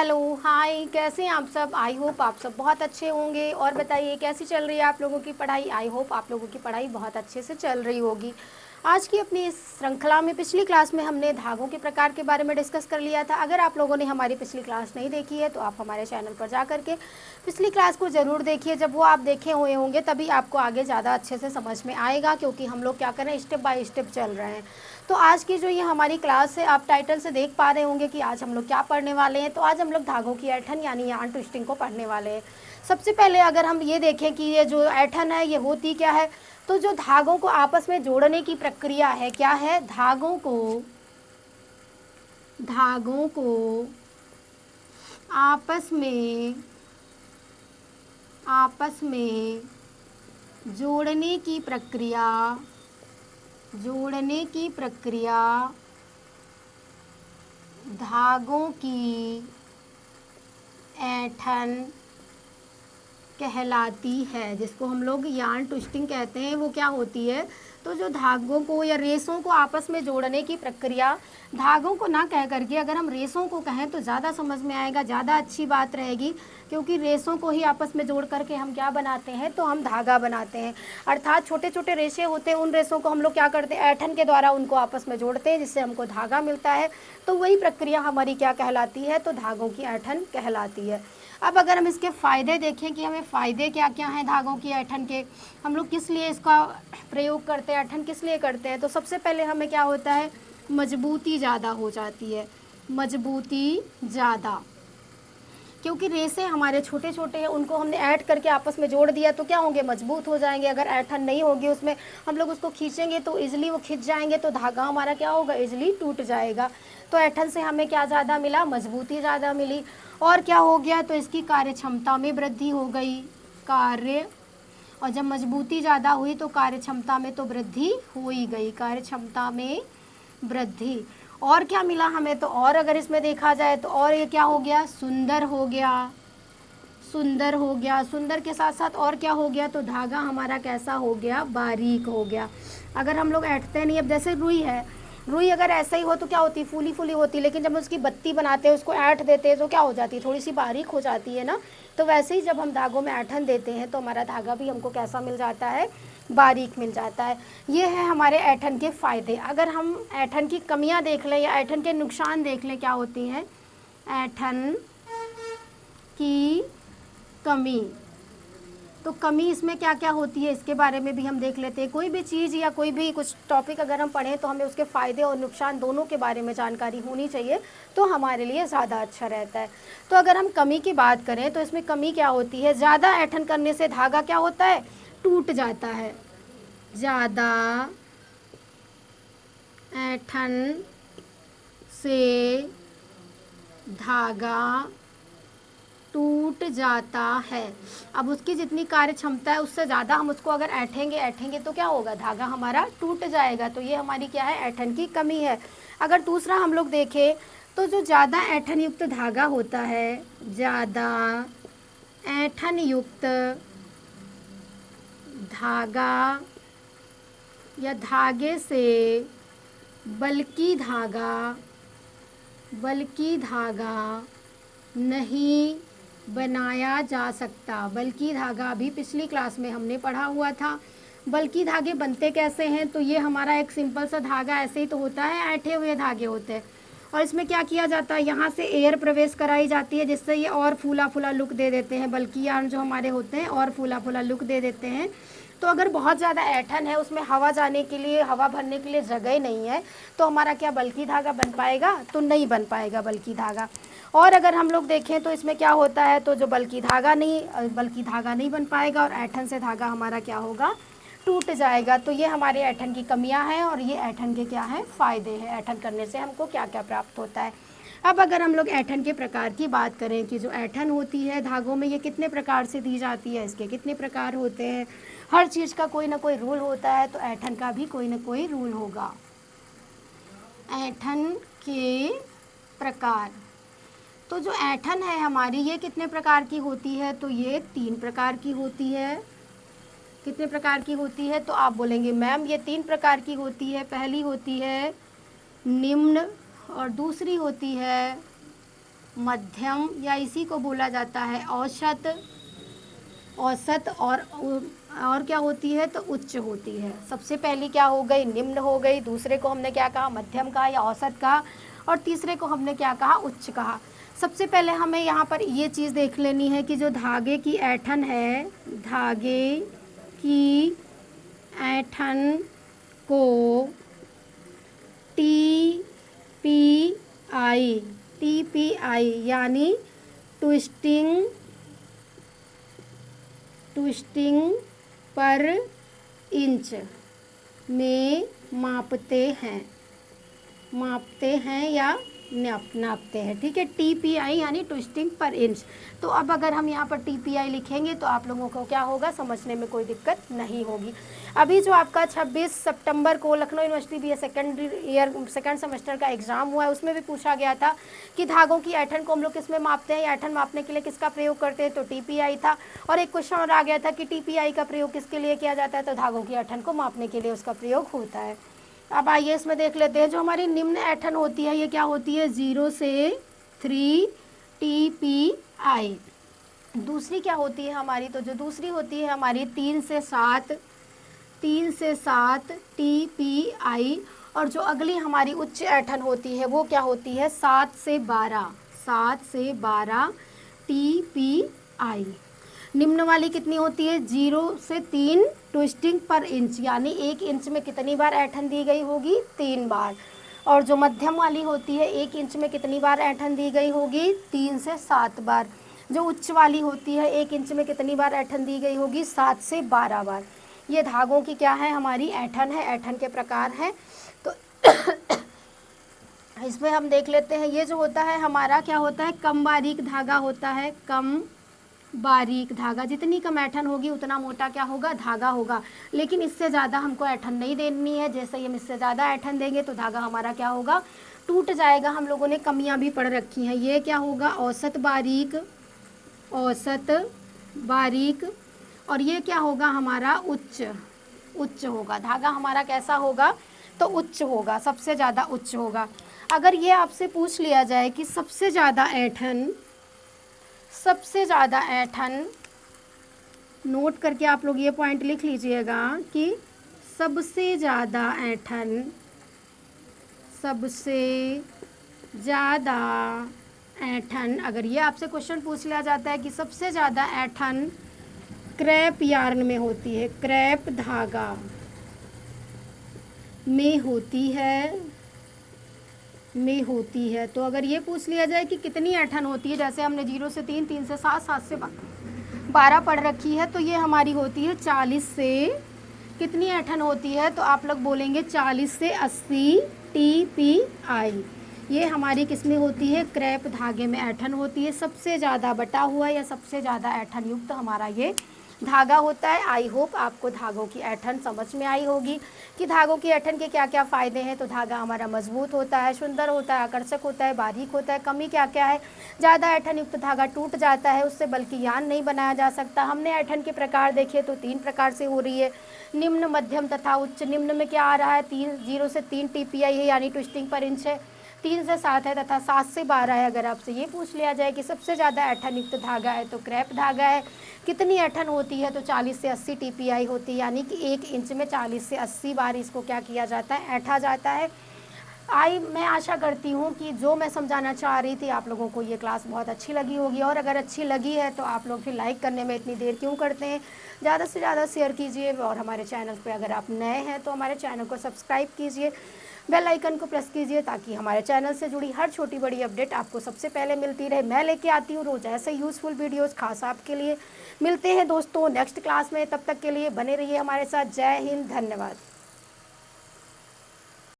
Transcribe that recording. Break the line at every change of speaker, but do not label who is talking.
Hello, हाय, कैसे हैं आप सब? आई होप आप सब बहुत अच्छे होंगे। और बताइए कैसी चल रही है आप लोगों की पढ़ाई? आई होप आप लोगों की पढ़ाई बहुत अच्छे से चल रही होगी। आज की अपनी इस श्रृंखला में पिछली क्लास में हमने धागों के प्रकार के बारे में डिस्कस कर लिया था। अगर आप लोगों ने हमारी पिछली क्लास नहीं देखी है तो आप हमारे चैनल पर जा करके पिछली क्लास को ज़रूर देखिए। जब वो आप देखे हुए होंगे तभी आपको आगे ज़्यादा अच्छे से समझ में आएगा, क्योंकि हम लोग क्या करें, स्टेप बाय स्टेप चल रहे हैं। तो आज की जो ये हमारी क्लास है, आप टाइटल से देख पा रहे होंगे कि आज हम लोग क्या पढ़ने वाले हैं। तो आज हम लोग धागों की ऐंठन यानी यार्न ट्विस्टिंग को पढ़ने वाले हैं। सबसे पहले अगर हम ये देखें कि ये जो ऐंठन है ये होती क्या है, तो जो धागों को आपस में जोड़ने की प्रक्रिया है, क्या है, धागों को आपस में जोड़ने की प्रक्रिया धागों की ऐंठन कहलाती है, जिसको हम लोग यार्न ट्विस्टिंग कहते हैं। वो क्या होती है, तो जो धागों को या रेसों को आपस में जोड़ने की प्रक्रिया, धागों को ना कह करके अगर हम रेसों को कहें तो ज़्यादा समझ में आएगा, ज़्यादा अच्छी बात रहेगी। क्योंकि रेसों को ही आपस में जोड़ करके हम क्या बनाते हैं, तो हम धागा बनाते हैं। अर्थात छोटे छोटे रेशे होते हैं, उन रेसों को हम लोग क्या करते हैं, ऐंठन के द्वारा उनको आपस में जोड़ते हैं, जिससे हमको धागा मिलता है। तो वही प्रक्रिया हमारी क्या कहलाती है, तो धागों की ऐंठन कहलाती है। अब अगर हम इसके फ़ायदे देखें कि हमें फ़ायदे क्या क्या हैं धागों की ऐंठन के, हम लोग किस लिए इसका प्रयोग करते हैं, ऐंठन किस लिए करते हैं, तो सबसे पहले हमें क्या होता है, मजबूती ज़्यादा हो जाती है। मजबूती ज़्यादा, क्योंकि रेसे हमारे छोटे छोटे हैं, उनको हमने ऐड करके आपस में जोड़ दिया तो क्या होंगे, मजबूत हो जाएंगे। अगर ऐंठन नहीं होगी उसमें, हम लोग उसको खींचेंगे तो इजीली वो खिंच जाएंगे, तो धागा हमारा क्या होगा, इजीली टूट जाएगा। तो ऐंठन से हमें क्या ज़्यादा मिला, मजबूती ज़्यादा मिली। और क्या हो गया, तो इसकी कार्य क्षमता में वृद्धि हो गई। और जब मजबूती ज़्यादा हुई तो कार्य क्षमता में तो वृद्धि हो ही गई, कार्य क्षमता में वृद्धि। और क्या मिला हमें, तो और अगर इसमें देखा जाए तो और ये क्या हो गया, सुंदर हो गया। सुंदर के साथ साथ और क्या हो गया, तो धागा हमारा कैसा हो गया, बारीक हो गया। अगर हम लोग ऐंठते नहीं, अब जैसे रुई है, रुई अगर ऐसा ही हो तो क्या होती, फूली फूली होती, लेकिन जब उसकी बत्ती बनाते हैं, उसको ऐंठ देते हैं तो क्या हो जाती है, थोड़ी सी बारीक हो जाती है ना। तो वैसे ही जब हम धागों में ऐंठन देते हैं तो हमारा धागा भी हमको कैसा मिल जाता है, बारीक मिल जाता है। ये है हमारे ऐंठन के फ़ायदे। अगर हम ऐंठन की कमियां देख लें या ऐंठन के नुकसान देख लें, क्या होती हैं, ऐंठन की कमी, तो कमी इसमें क्या क्या होती है इसके बारे में भी हम देख लेते हैं। कोई भी चीज़ या कोई भी कुछ टॉपिक अगर हम पढ़ें तो हमें उसके फ़ायदे और नुकसान दोनों के बारे में जानकारी होनी चाहिए, तो हमारे लिए ज़्यादा अच्छा रहता है। तो अगर हम कमी की बात करें तो इसमें कमी क्या होती है, ज़्यादा ऐंठन करने से धागा क्या होता है, टूट जाता है। ज़्यादा ऐंठन से धागा टूट जाता है। अब उसकी जितनी कार्य क्षमता है उससे ज़्यादा हम उसको अगर ऐंठेंगे तो क्या होगा, धागा हमारा टूट जाएगा। तो ये हमारी क्या है, ऐंठन की कमी है। अगर दूसरा हम लोग देखें तो जो ज़्यादा ऐंठन युक्त धागा होता है, ज़्यादा ऐंठन युक्त धागा या धागे से बल्कि धागा नहीं बनाया जा सकता। बल्कि धागा अभी पिछली क्लास में हमने पढ़ा हुआ था। बल्कि धागे बनते कैसे हैं, तो ये हमारा एक सिंपल सा धागा ऐसे ही तो होता है, ऐंठे हुए धागे होते हैं। और इसमें क्या किया जाता है, यहाँ से एयर प्रवेश कराई जाती है, जिससे ये और फूला फूला लुक दे देते हैं। बल्कि यार्न जो हमारे होते हैं और फूला फूला लुक दे देते हैं। तो अगर बहुत ज़्यादा ऐंठन है, उसमें हवा जाने के लिए, हवा भरने के लिए जगह नहीं है, तो हमारा क्या बल्कि धागा बन पाएगा, तो नहीं बन पाएगा बल्कि धागा। और अगर हम लोग देखें तो इसमें क्या होता है, तो जो बल्कि धागा नहीं बन पाएगा और ऐंठन से धागा हमारा क्या होगा, टूट जाएगा। तो ये हमारे ऐंठन की कमियां हैं और ये ऐंठन के क्या हैं, फ़ायदे हैं। ऐंठन करने से हमको क्या क्या प्राप्त होता है। अब अगर हम लोग ऐंठन के प्रकार की बात करें कि जो ऐंठन होती है धागों में, ये कितने प्रकार से दी जाती है, इसके कितने प्रकार होते हैं। हर चीज़ का कोई ना कोई रूल होता है, तो ऐंठन का भी कोई ना कोई रूल होगा। ऐंठन के प्रकार, तो जो ऐंठन है हमारी, ये कितने प्रकार की होती है, तो ये 3 प्रकार की होती है। कितने प्रकार की होती है, तो आप बोलेंगे मैम ये 3 प्रकार की होती है। पहली होती है निम्न और दूसरी होती है मध्यम या इसी को बोला जाता है औसत। औसत और क्या होती है तो उच्च होती है। सबसे पहली क्या हो गई, निम्न हो गई, दूसरे को हमने क्या कहा, मध्यम कहा या औसत कहा, और तीसरे को हमने क्या कहा, उच्च कहा। सबसे पहले हमें यहाँ पर ये चीज़ देख लेनी है कि जो धागे की ऐंठन है, धागे की ऐंठन को TPI यानी ट्विस्टिंग पर इंच में मापते हैं या नापते हैं। ठीक है, TPI यानी ट्विस्टिंग पर इंच। तो अब अगर हम यहाँ पर TPI लिखेंगे तो आप लोगों को क्या होगा, समझने में कोई दिक्कत नहीं होगी। अभी जो आपका 26 सितंबर को Lucknow university BA second semester का एग्ज़ाम हुआ है, उसमें भी पूछा गया था कि धागों की ऐंठन को हम लोग किस में मापते हैं, या ऐंठन मापने के लिए किसका प्रयोग करते हैं, तो TPI था। और एक क्वेश्चन और आ गया था कि TPI का प्रयोग किसके लिए किया जाता है, तो धागों की ऐंठन को मापने के लिए उसका प्रयोग होता है। अब आइए इसमें देख लेते हैं, जो हमारी निम्न ऐंठन होती है ये क्या होती है, 0 से 3 TPI। दूसरी क्या होती है हमारी, तो जो दूसरी होती है हमारी 3 से 7 TPI। और जो अगली हमारी उच्च ऐंठन होती है वो क्या होती है, 7 से 12 TPI। निम्न वाली कितनी होती है, 0 से 3 ट्विस्टिंग पर इंच, यानी 1 इंच में कितनी बार ऐंठन दी गई होगी, 3 बार। और जो मध्यम वाली होती है 1 इंच में कितनी बार ऐंठन दी गई होगी, 3 से 7 बार। जो उच्च वाली होती है 1 इंच में कितनी बार ऐंठन दी गई होगी, 7 से 12 बार। ये धागों की क्या है, हमारी ऐंठन है, ऐंठन के प्रकार हैं। तो इसमें हम देख लेते हैं, ये जो होता है हमारा क्या होता है, कम बारीक धागा होता है, कम बारीक धागा। जितनी कम ऐंठन होगी उतना मोटा क्या होगा, धागा होगा। लेकिन इससे ज़्यादा हमको ऐंठन नहीं देनी है, जैसे ही हम इससे ज़्यादा ऐंठन देंगे तो धागा हमारा क्या होगा, टूट जाएगा। हम लोगों ने कमियां भी पढ़ रखी हैं। ये क्या होगा, औसत बारीक। और ये क्या होगा हमारा, उच्च होगा। धागा हमारा कैसा होगा, तो उच्च होगा, सबसे ज़्यादा उच्च होगा। अगर ये आपसे पूछ लिया जाए कि सबसे ज़्यादा ऐंठन, नोट करके आप लोग ये पॉइंट लिख लीजिएगा कि सबसे ज़्यादा ऐंठन, अगर ये आपसे क्वेश्चन पूछ लिया जाता है कि सबसे ज़्यादा ऐंठन क्रैप यार्न में होती है, क्रैप धागा में होती है, तो अगर ये पूछ लिया जाए कि कितनी ऐंठन होती है, जैसे हमने 0 से 3, 3 से 7, 7 से 12 पढ़ रखी है, तो ये हमारी होती है 40 से, कितनी ऐंठन होती है, तो आप लोग बोलेंगे 40 से 80 TPI। ये हमारी किस में होती है, क्रैप धागे में ऐंठन होती है। सबसे ज़्यादा बटा हुआ या सबसे ज़्यादा ऐंठन युक्त हमारा ये धागा होता है। आई होप आपको धागों की ऐंठन समझ में आई होगी कि धागों की ऐंठन के क्या क्या फ़ायदे हैं। तो धागा हमारा मजबूत होता है, सुंदर होता है, आकर्षक होता है, बारीक होता है। कमी क्या क्या है, ज़्यादा ऐंठन युक्त धागा टूट जाता है, उससे बल्कि यान नहीं बनाया जा सकता। हमने ऐंठन के प्रकार देखे तो 3 प्रकार से हो रही है, निम्न, मध्यम तथा उच्च। निम्न में क्या आ रहा है, 0 से 3 TPI है, यानी ट्विस्टिंग पर इंच है। 3 से 7 है तथा 7 से 12 है। अगर आपसे ये पूछ लिया जाए कि सबसे ज़्यादा ऐंठन युक्त धागा है तो क्रैप धागा है। कितनी ऐंठन होती है, तो 40 से 80 TPI होती है, यानी कि 1 इंच में 40 से 80 बार इसको क्या किया जाता है, ऐंठा जाता है। मैं आशा करती हूँ कि जो मैं समझाना चाह रही थी आप लोगों को ये क्लास बहुत अच्छी लगी होगी। और अगर अच्छी लगी है तो आप लोग फिर लाइक करने में इतनी देर क्यों करते हैं, ज़्यादा से ज़्यादा शेयर कीजिए। और हमारे चैनल पे अगर आप नए हैं तो हमारे चैनल को सब्सक्राइब कीजिए, बेल आइकन को प्रेस कीजिए, ताकि हमारे चैनल से जुड़ी हर छोटी बड़ी अपडेट आपको सबसे पहले मिलती रहे। मैं लेके आती हूँ रोज़ ऐसे यूज़फुल वीडियोस खास आपके लिए। मिलते हैं दोस्तों नेक्स्ट क्लास में, तब तक के लिए बने रहिए हमारे साथ। जय हिंद, धन्यवाद।